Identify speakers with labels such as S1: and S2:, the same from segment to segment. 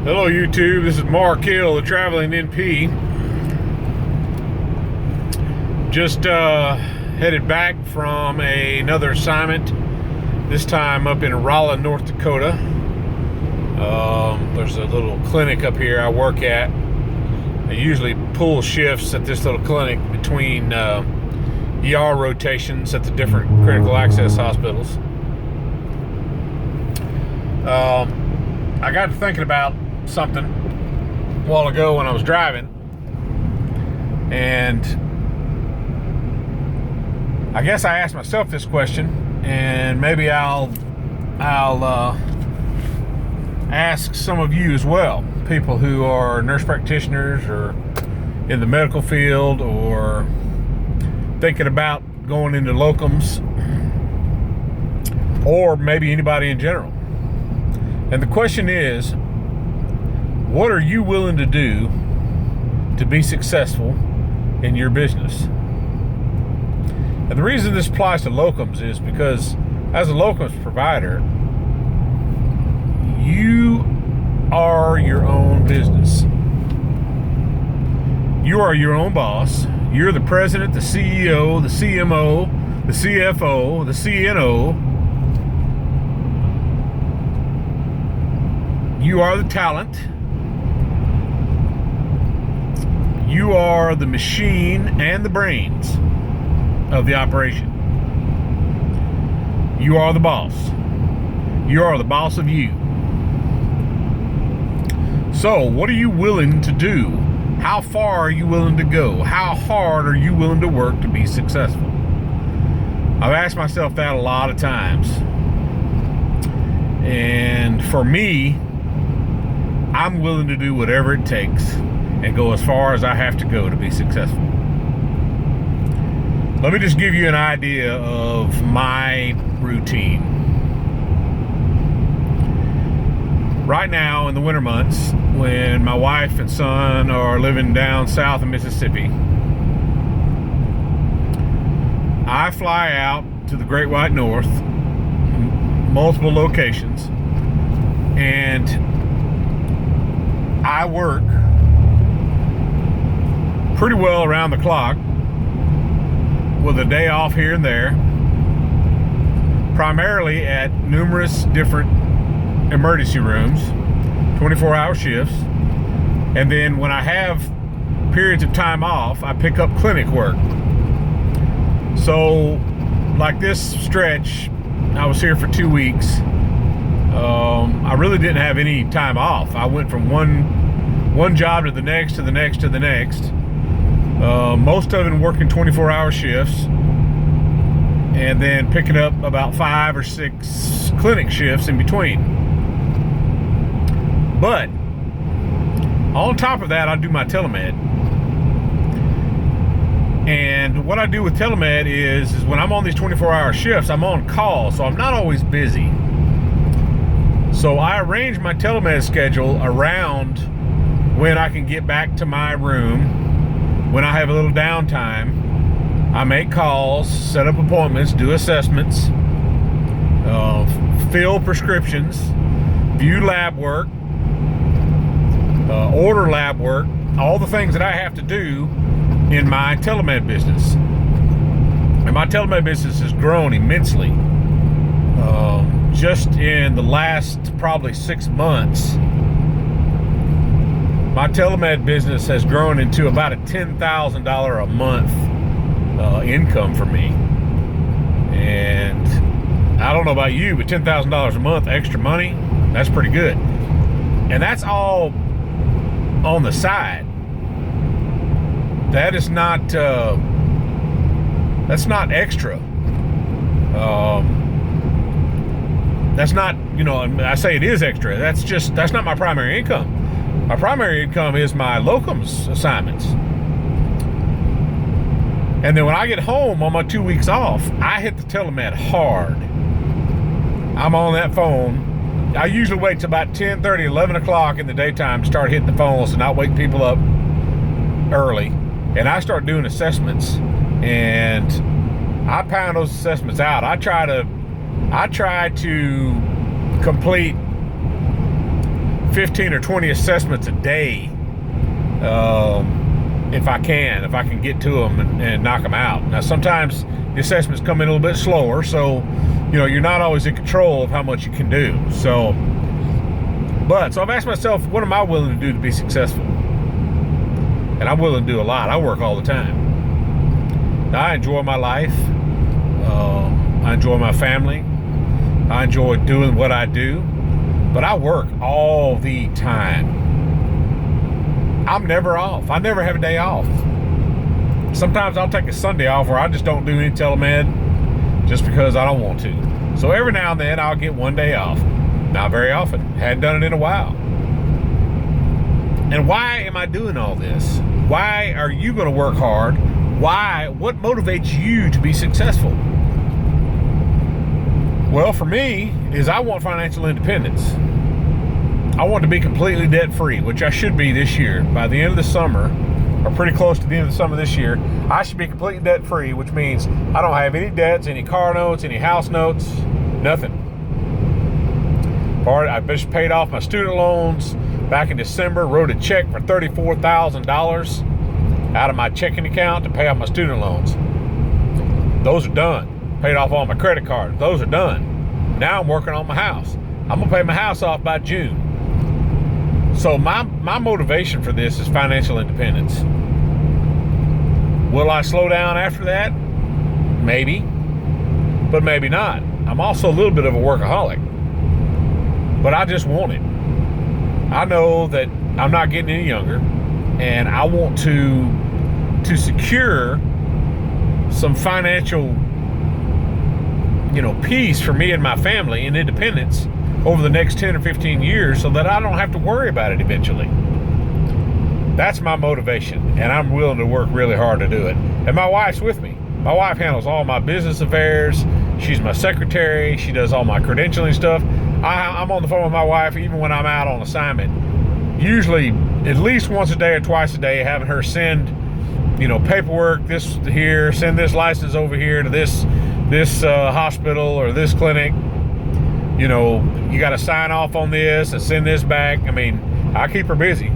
S1: Hello YouTube, this is Mark Hill, the Traveling NP. Just headed back from another assignment, this time up in Rolla, North Dakota. There's a little clinic up here I work at. I usually pull shifts at this little clinic between ER rotations at the different critical access hospitals. I got to thinking about something a while ago when I was driving, and I guess I asked myself this question, and maybe I'll ask some of you as well, people who are nurse practitioners or in the medical field or thinking about going into locums, or maybe anybody in general. And the question is, what are you willing to do to be successful in your business? And the reason this applies to locums is because as a locums provider, you are your own business. You are your own boss. You're the president, the CEO, the CMO, the CFO, the CNO. You are the talent. You are the machine and the brains of the operation. You are the boss. You are the boss of you. So, what are you willing to do? How far are you willing to go? How hard are you willing to work to be successful? I've asked myself that a lot of times. And for me, I'm willing to do whatever it takes and go as far as I have to go to be successful. Let me just give you an idea of my routine. Right now in the winter months, when my wife and son are living down south of Mississippi, I fly out to the Great White North, multiple locations, and I work pretty well around the clock with a day off here and there, primarily at numerous different emergency rooms, 24-hour shifts. And then when I have periods of time off, I pick up clinic work. So like this stretch, I was here for 2 weeks. I really didn't have any time off. I went from one job to the next, to the next, to the next. Most of it working 24-hour shifts, and then picking up about 5 or 6 clinic shifts in between. But on top of that, I do my telemed. And what I do with telemed is when I'm on these 24-hour shifts, I'm on call, so I'm not always busy. So I arrange my telemed schedule around when I can get back to my room, when I have a little downtime. I make calls, set up appointments, do assessments, fill prescriptions, view lab work, order lab work, all the things that I have to do in my telemed business. And my telemed business has grown immensely. Just in the last probably 6 months, my telemed business has grown into about a $10,000 a month income for me. And I don't know about you, but $10,000 a month extra money, that's pretty good. And that's all on the side. That is not that's not extra. That's not, I say it is extra. That's not my primary income. My primary income is my locums assignments. And then when I get home on my 2 weeks off, I hit the telemed hard. I'm on that phone. I usually wait till about 10:30, 11 o'clock in the daytime to start hitting the phones and not wake people up early. And I start doing assessments, and I pound those assessments out. I try to complete 15 or 20 assessments a day, if I can get to them and knock them out. Now, sometimes the assessments come in a little bit slower, so you're not always in control of how much you can do. So I've asked myself, what am I willing to do to be successful? And I'm willing to do a lot. I work all the time. Now, I enjoy my life. I enjoy my family. I enjoy doing what I do. But I work all the time. I'm never off. I never have a day off. Sometimes I'll take a Sunday off where I just don't do any telemed just because I don't want to. So every now and then I'll get one day off. Not very often. Hadn't done it in a while. And why am I doing all this? Why are you going to work hard? Why? What motivates you to be successful? Well, for me, is I want financial independence. I want to be completely debt-free, which I should be this year. By the end of the summer, or pretty close to the end of the summer this year, I should be completely debt-free, which means I don't have any debts, any car notes, any house notes, nothing. I just paid off my student loans back in December, wrote a check for $34,000 out of my checking account to pay off my student loans. Those are done. Paid off all my credit cards. Those are done. Now I'm working on my house. I'm gonna pay my house off by June. So my motivation for this is financial independence. Will I slow down after that? Maybe, but maybe not. I'm also a little bit of a workaholic, but I just want it. I know that I'm not getting any younger, and I want to secure some financial peace for me and my family and independence over the next 10 or 15 years so that I don't have to worry about it eventually. That's my motivation, and I'm willing to work really hard to do it. And my wife's with me. My wife handles all my business affairs. She's my secretary. She does all my credentialing stuff. I'm on the phone with my wife even when I'm out on assignment. Usually at least once a day or twice a day, having her send, paperwork this here, send this license over here to this hospital or this clinic. You got to sign off on this and send this back. I mean, I keep her busy.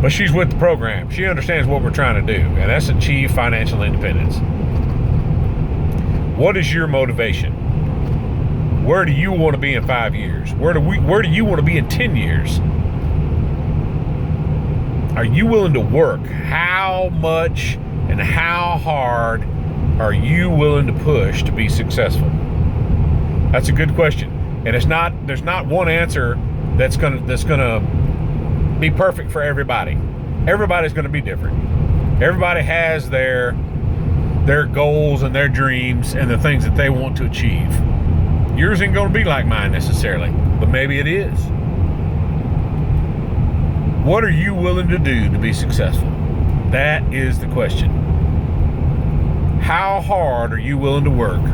S1: But she's with the program. She understands what we're trying to do, and that's achieve financial independence. What is your motivation? Where do you want to be in 5 years? Where do you want to be in 10 years? Are you willing to work? How much and how hard are you willing to push to be successful? That's a good question. And there's not one answer that's gonna be perfect for everybody. Everybody's gonna be different. Everybody has their goals and their dreams and the things that they want to achieve. Yours ain't gonna be like mine necessarily, but maybe it is. What are you willing to do to be successful? That is the question. How hard are you willing to work?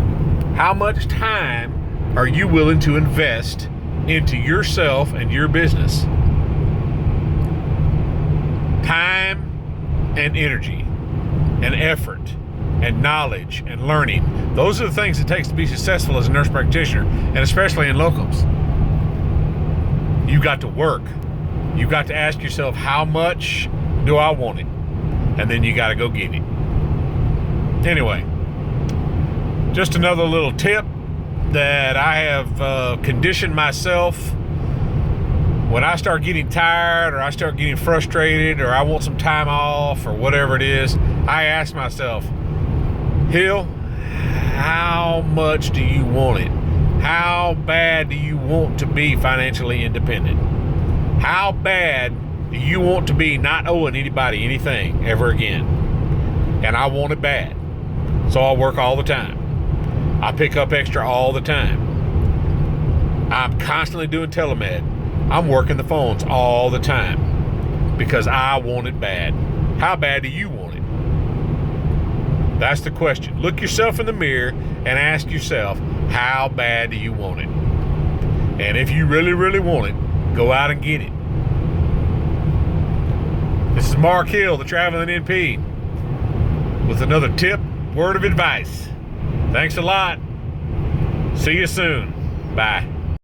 S1: How much time are you willing to invest into yourself and your business? Time and energy and effort and knowledge and learning. Those are the things it takes to be successful as a nurse practitioner, and especially in locums. You've got to work. You've got to ask yourself, how much do I want it? And then you got to go get it. Anyway, just another little tip that I have conditioned myself. When I start getting tired or I start getting frustrated or I want some time off or whatever it is, I ask myself, Hill, how much do you want it? How bad do you want to be financially independent? How bad do you want to be not owing anybody anything ever again? And I want it bad. So I work all the time. I pick up extra all the time. I'm constantly doing telemed. I'm working the phones all the time because I want it bad. How bad do you want it? That's the question. Look yourself in the mirror and ask yourself, how bad do you want it? And if you really, really want it, go out and get it. This is Mark Hill, the Traveling NP, with another tip, word of advice. Thanks a lot. See you soon. Bye.